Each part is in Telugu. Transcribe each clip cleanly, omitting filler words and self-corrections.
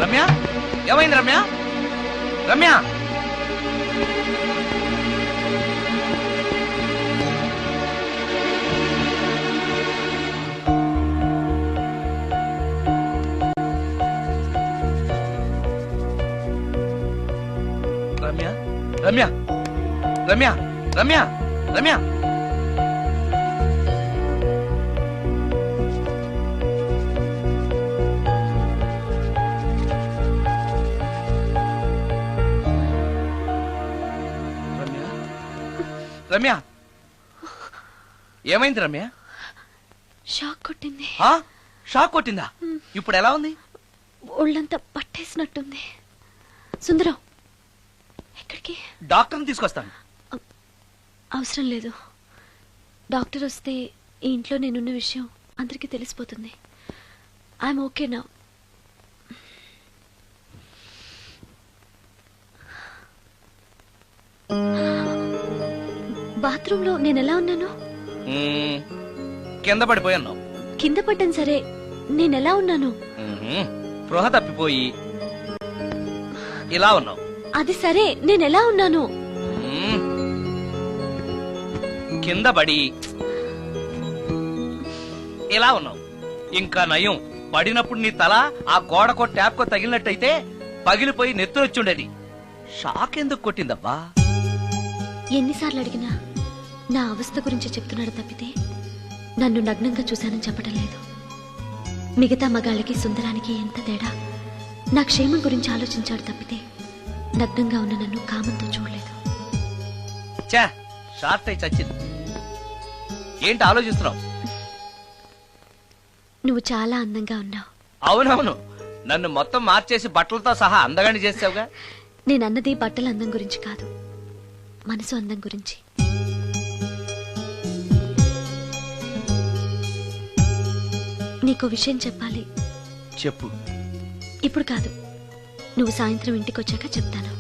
రమ్య, ఏమైంది రమ్య? రమ్య, రమ్య, రమ్య, రమ్య, రమ్య, రమ్య. రమ్య, ఏమైంది రమ్య? షాక్ కొట్టింది. షాక్ కొట్టిందా? ఇప్పుడు ఎలా ఉంది? ఒళ్ళంతా పట్టేసినట్టుంది. సుందరం, ఎక్కడికి? డాక్టర్ని తీసుకొస్తాను. అవసరం లేదు. డాక్టర్ వస్తే ఈ ఇంట్లో నేనున్న విషయం అందరికీ తెలిసిపోతుంది. ఐఎమ్ ఓకే నా. బాత్రూంలో నేను ఎలా ఉన్నాను? కింద పడిపోయాను. కింద పడ్డాను సరే, నేను ఎలా ఉన్నాను? స్పృహ తప్పిపోయి ఇలా ఉన్నావు. అది సరే, నేను ఎలా ఉన్నాను? కింద పడి ఇలా ఉన్నావు. ఇంకా నయం, పడినప్పుడు నీ తల ఆ గోడకో ట్యాప్కో తగిలినట్టయితే పగిలిపోయి నెత్తురొచ్చుండేది. షాక్ ఎందుకు కొట్టిందబ్బా? ఎన్నిసార్లు అడిగినా నా అవస్థ గురించి చెప్తున్నాడు తప్పితే నన్ను నగ్నంగా చూశానని చెప్పడం లేదు. మిగతా మగాళ్ళకి సుందరానికి ఎంత తేడా. నా క్షేమం గురించి ఆలోచించాడు తప్పితే నగ్నంగా ఉన్న నన్ను కామంతో చూడలేదు. షార్ట్ అయి చచ్చింది. ఏంటి ఆలోచిస్తున్నావు? నువ్వు చాలా అందంగా ఉన్నావు. అవునవును, నన్ను మొత్తం మార్చేసి బట్టలతో సహా అందగాని చేసావుగా. నేనన్నది బట్టల అందం గురించి కాదు, మనసు అందం గురించి. నీకో విషయం చెప్పాలి. చెప్పు. ఇప్పుడు కాదు, నువ్వు సాయంత్రం ఇంటికి వచ్చాక చెప్తాను.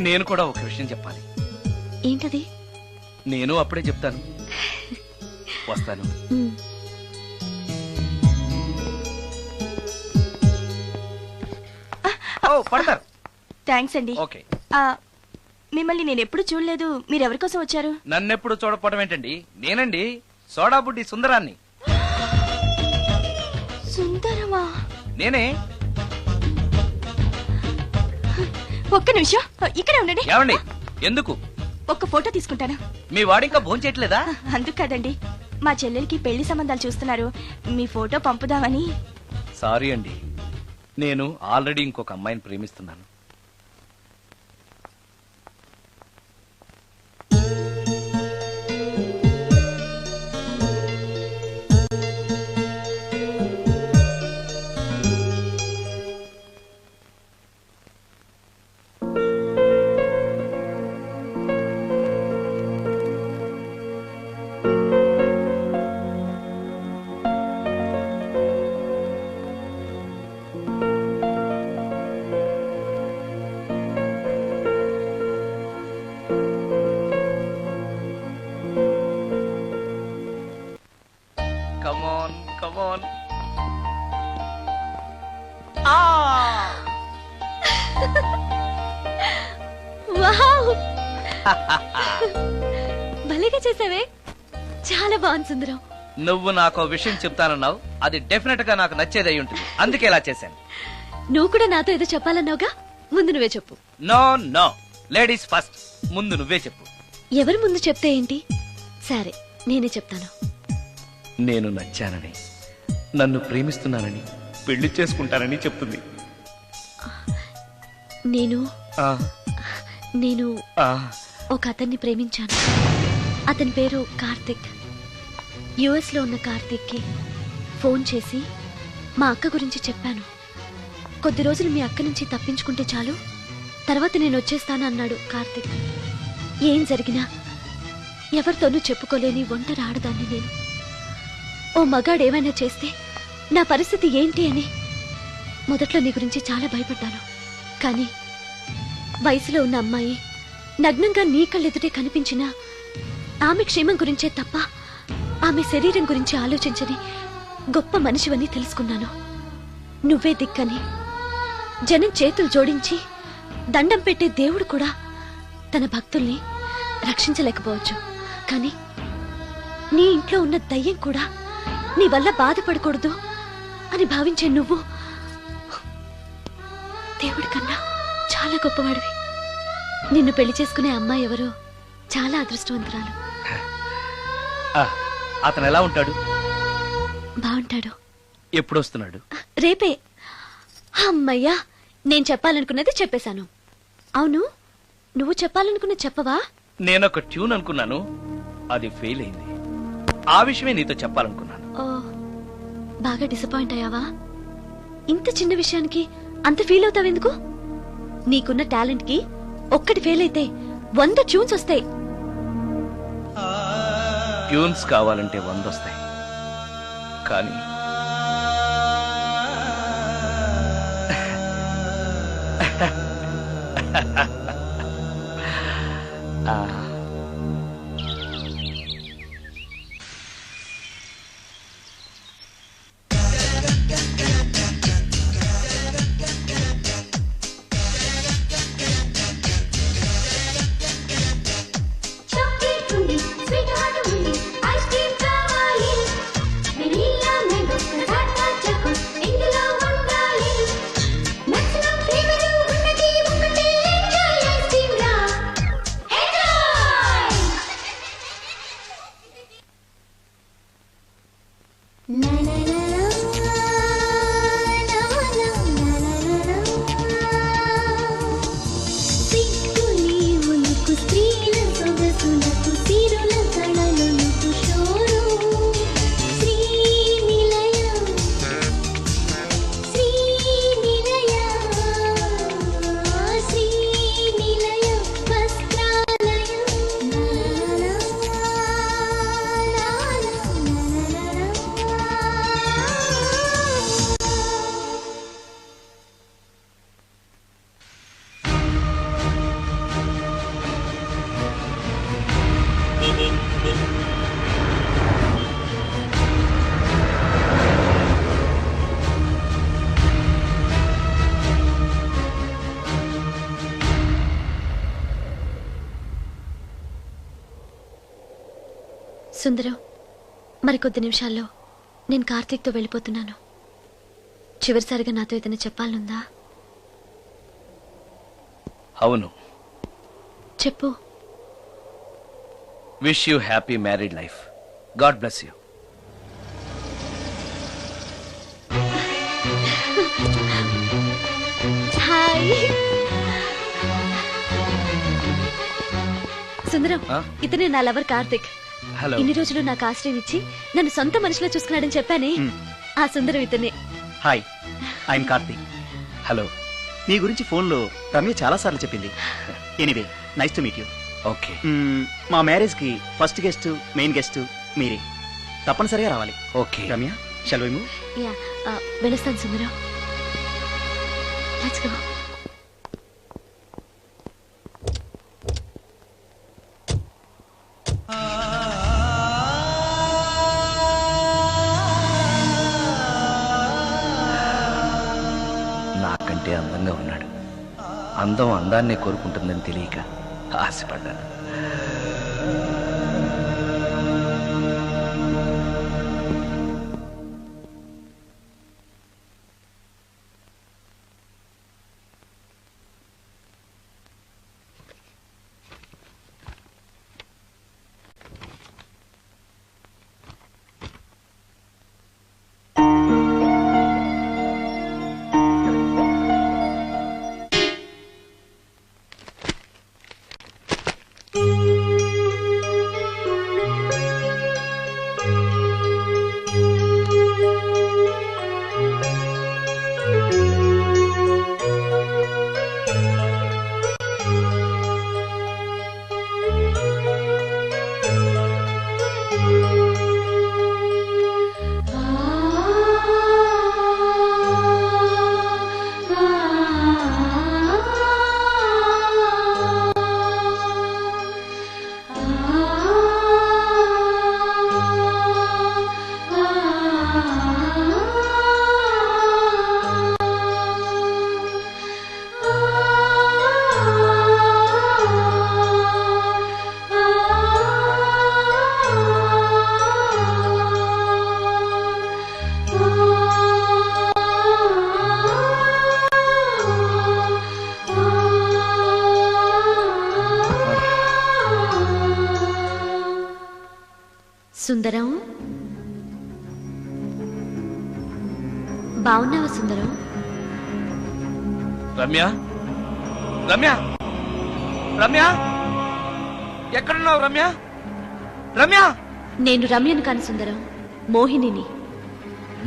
నేను కూడా ఒక విషయం చెప్పాలి. ఏంటది? నేను అప్పుడే చెప్తాను. వస్తాను. పడతారు. థ్యాంక్స్ అండి. ఓకే. మిమ్మల్ని నేను ఎప్పుడు చూడలేదు. మీరెవరి కోసం వచ్చారు? నన్నెప్పుడు చూడకపోవడం ఏంటండి? నేనండి, సోడా బుడ్డి సుందరాన్ని. సుందరమా? నేనే. ఒక్క నిమిషం ఇక్కడే ఉండండి. ఏమండి? ఎందుకు? ఒక్క ఫోటో తీసుకుంటాను. మీ వాడింకా భోంచేయట్లేదా? అందుకు కాదండి, మా చెల్లెలకి పెళ్లి సంబంధాలు చూస్తున్నారు. మీ ఫోటో పంపుదామని. సారీ అండి, నేను ఆల్రెడీ ఇంకొక అమ్మాయిని ప్రేమిస్తున్నాను. Come on, come on. Wow! భలేగా చేసావే. చాలా బాగుంది సుందరం. నువ్వు నాకు విషయం చెప్తానన్నావు, అది డెఫినెట్ గా నాకు నచ్చేది అయి ఉంటుంది. అందుకే ఇలా చేశాను. నువ్వు కూడా నాతో ఏదో చెప్పాలన్నావుగా, ముందు నువ్వే చెప్పు. No no, ladies first. ముందు నువ్వే చెప్పు. ఎవరి ముందు చెప్తే ఏంటి? సరే, నేనే చెప్తాను. నేను నచ్చానని, నన్ను ప్రేమిస్తున్నానని, పెళ్లి చేసుకుంటానని చెప్తుంది. నేను ఒక అతన్ని ప్రేమించాను. అతని పేరు కార్తిక్. యుఎస్ లో ఉన్న కార్తిక్ కి ఫోన్ చేసి మా అక్క గురించి చెప్పాను. కొద్ది రోజులు మీ అక్క నుంచి తప్పించుకుంటే చాలు, తర్వాత నేను వచ్చేస్తాను అన్నాడు కార్తిక్. ఏం జరిగినా ఎవరితోనూ చెప్పుకోలేని ఒంటరి ఆడదాన్ని నేను. ఓ మగాడు ఏమైనా చేస్తే నా పరిస్థితి ఏంటి అని మొదట్లో నీ గురించి చాలా భయపడ్డాను. కానీ వయసులో ఉన్న అమ్మాయి నగ్నంగా నీ కళ్ళెదుటే కనిపించినా ఆమె క్షేమం గురించే తప్ప ఆమె శరీరం గురించి ఆలోచించని గొప్ప మనిషివని తెలుసుకున్నాను. నువ్వే దిక్కని. జనం చేతులు జోడించి దండం పెట్టే దేవుడు కూడా తన భక్తుల్ని రక్షించలేకపోవచ్చు. కానీ నీ ఇంట్లో ఉన్న దయ్యం కూడా నీ వల్ల బాధపడకూడదు అని భావించే నువ్వు దేవుడి కన్నా చాలా గొప్పవాడివి. నిన్ను పెళ్లి చేసుకునే అమ్మాయి ఎవరో చాలా అదృష్టవంతురాలు. అతను ఎలా ఉంటాడు? బాగుంటాడు. ఎప్పుడొస్తున్నాడు? రేపే. అమ్మయ్యా, నేను చెప్పాలనుకున్నది చెప్పేశాను. అవును, నువ్వు చెప్పాలనుకున్నది చెప్పవా? నేనొక ట్యూన్ అనుకున్నాను, అది ఫెయిల్ అయింది. ఆ విషయమే నీతో చెప్పాలనుకున్నాను. ఓ, బాగా డిసప్పాయింట్ అయ్యావా? ఇంత చిన్న విషయానికి అంత ఫీల్ అవుతావెందుకు? నీకున్న టాలెంట్ కి ఒక్కటి ఫెయిల్ అయితే 100 ట్యూన్స్ వస్తాయి. ట్యూన్స్ కావాలంటే 100 వస్తాయి, కానీ సుందరం, మరికొద్ది నిమిషాల్లో నేను కార్తీక్తో వెళ్ళిపోతున్నాను. చివరిసారిగా నాతో ఏదైనా చెప్పాలనుందా? అవును, చెప్పు. Wish you happy married life. God bless you. Hi Sundaram, ఇతనే నా లవర్ కార్తిక్. హలో. ఇన్ని రోజులు నాకు ఆశ్రయం ఇచ్చి నన్ను సొంత మనిషిలో చూసుకున్నాడని చెప్పానే, ఆ సుందరం ఇతనే. Hi, I am Karthik. హలో. మీ గురించి ఫోన్లో రమ్య చాలా సార్లు చెప్పింది. Anyway, nice to meet you. Okay. మా మ్యారేజ్ కి ఫస్ట్ గెస్ట్, మెయిన్ గెస్ట్ మీరే. తప్పనిసరిగా రావాలి. Okay Ramya, shall we move? Yeah, వెళ్ళొస్తాను సుందరం. Let's go. నాకంటే అందంగా ఉన్నాడు. అందం అందాన్నే కోరుకుంటుందని తెలియక ఆశపడ్డాను. సుందరం, బాగున్నావా సుందరం? రమ్య, రమ్య, రమ్య, ఎక్కడున్నావు రమ్య? రమ్య! నేను రమ్యను కాని సుందరం, మోహినిని.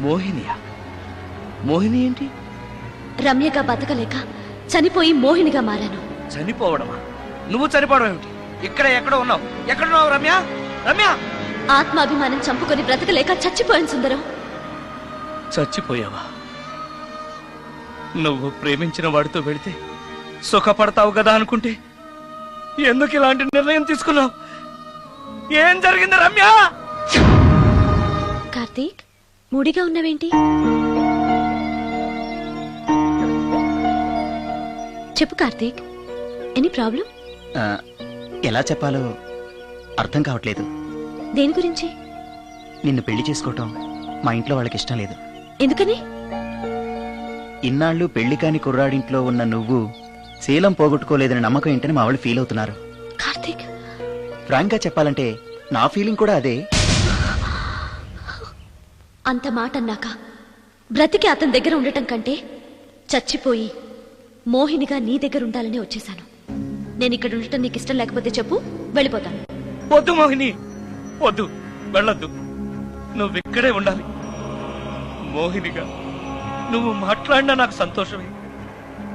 మోహినియా? మోహిని ఏంటి? రమ్యగా బతకలేక చనిపోయి మోహినిగా మారాను. చనిపోవడమా? నువ్వు చనిపోవడం ఏమిటి? ఇక్కడ ఎక్కడో ఉన్నావు. ఎక్కడున్నావు రమ్య? రమ్య! ఆత్మాభిమానం చంపుకొని బ్రతకలేక చచ్చిపోయాను సుందరం. చచ్చిపోయావా? నువ్వు ప్రేమించిన వాడితో వెళితే సుఖపడతావు కదా అనుకుంటే ఎందుకు ఇలాంటి నిర్ణయం తీసుకున్నావు? ఏం జరిగింది రమ్య? కార్తీక్, మూడిగా ఉన్నవేంటి? చెప్పు కార్తీక్, ఎనీ ప్రాబ్లం? ఎలా చెప్పాలో అర్థం కావట్లేదు. దేని గురించి? నిన్ను పెళ్లి చేసుకోవటం మా ఇంట్లో వాళ్ళకి ఇష్టం లేదు. ఎందుకని? ఇన్నాళ్ళు పెళ్లి కాని కుర్రాడింట్లో ఉన్న నువ్వు శీలం పోగొట్టుకోలేదని నమ్మకం ఏంటని మా వాళ్ళు ఫీల్ అవుతున్నారు. కార్తీక్, ఫ్రాంక్ గా చెప్పాలంటే నా ఫీలింగ్ కూడా అదే. అంత మాట అన్నాక బ్రతికి అతని దగ్గర ఉండటం కంటే చచ్చిపోయి మోహినిగా నీ దగ్గర ఉండాలని వచ్చేశాను. నేను ఇక్కడ ఉండటం నీకు ఇష్టం లేకపోతే చెప్పు, వెళ్ళిపోతాను. వద్దు మోహిని, వద్దు, వెళ్ళొద్దు. నువ్వు ఇక్కడే ఉండాలి. మోహినిగా నువ్వు మాట్లాడినా నాకు సంతోషమే.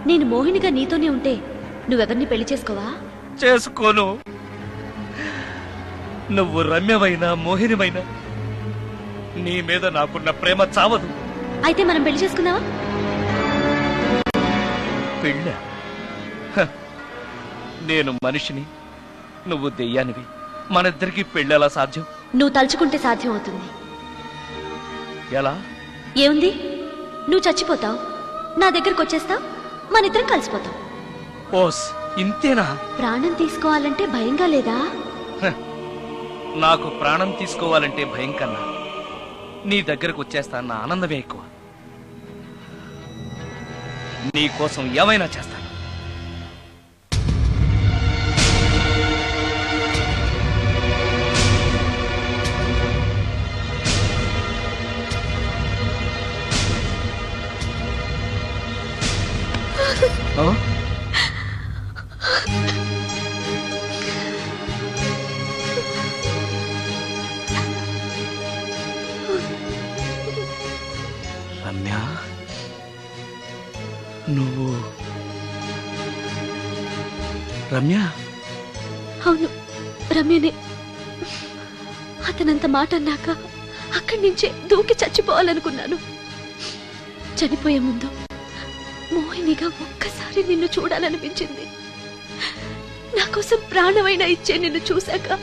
నేను మోహినిగా నీతోనే ఉంటే నువ్వెవరిని పెళ్లి చేసుకోవా? చేసుకోను. నువ్వు రమ్యమైనా మోహినిమైనా నీ మీద నాకున్న ప్రేమ చావదు. అయితే మనం పెళ్లి చేసుకుందావా? పెళ్ళ? నేను మనిషిని, నువ్వు దెయ్యానివి. మనిద్దరికి పెళ్ళి ఎలా సాధ్యం? నువ్వు తలుచుకుంటే సాధ్యం అవుతుంది. ఎలా? ఏముంది, నువ్వు చచ్చిపోతావు, నా దగ్గరకు వచ్చేస్తావు, మనిద్దరం కలిసిపోతాం. ఓస్, ఇంతేనా? ప్రాణం తీసుకోవాలంటే భయంగా లేదా? నాకు ప్రాణం తీసుకోవాలంటే భయం కన్నా నీ దగ్గరకు వచ్చేస్తాన్న ఆనందమే ఎక్కువ. నీ కోసం ఏమైనా చేస్తాను. రమ్య, నువ్వు రమ్య? అవును, రమ్యనే. అతనంత మాట అన్నాక అక్కడి నుంచే దూకి చచ్చిపోవాలనుకున్నాను. చనిపోయే ముందు మోహినిగా ఒక్కసారి నిన్ను చూడాలనిపించింది. నా కోసం ప్రాణమైనా ఇచ్చే నిన్ను చూశాక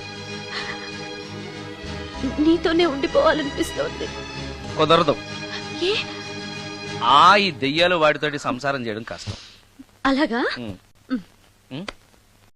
నీతోనే ఉండిపోవాలనిపిస్తోంది. కుదరదు. ఏ? ఈ దెయ్యాలు వాడితోటి సంసారం చేయడం కష్టం. అలాగా? ఉమ్.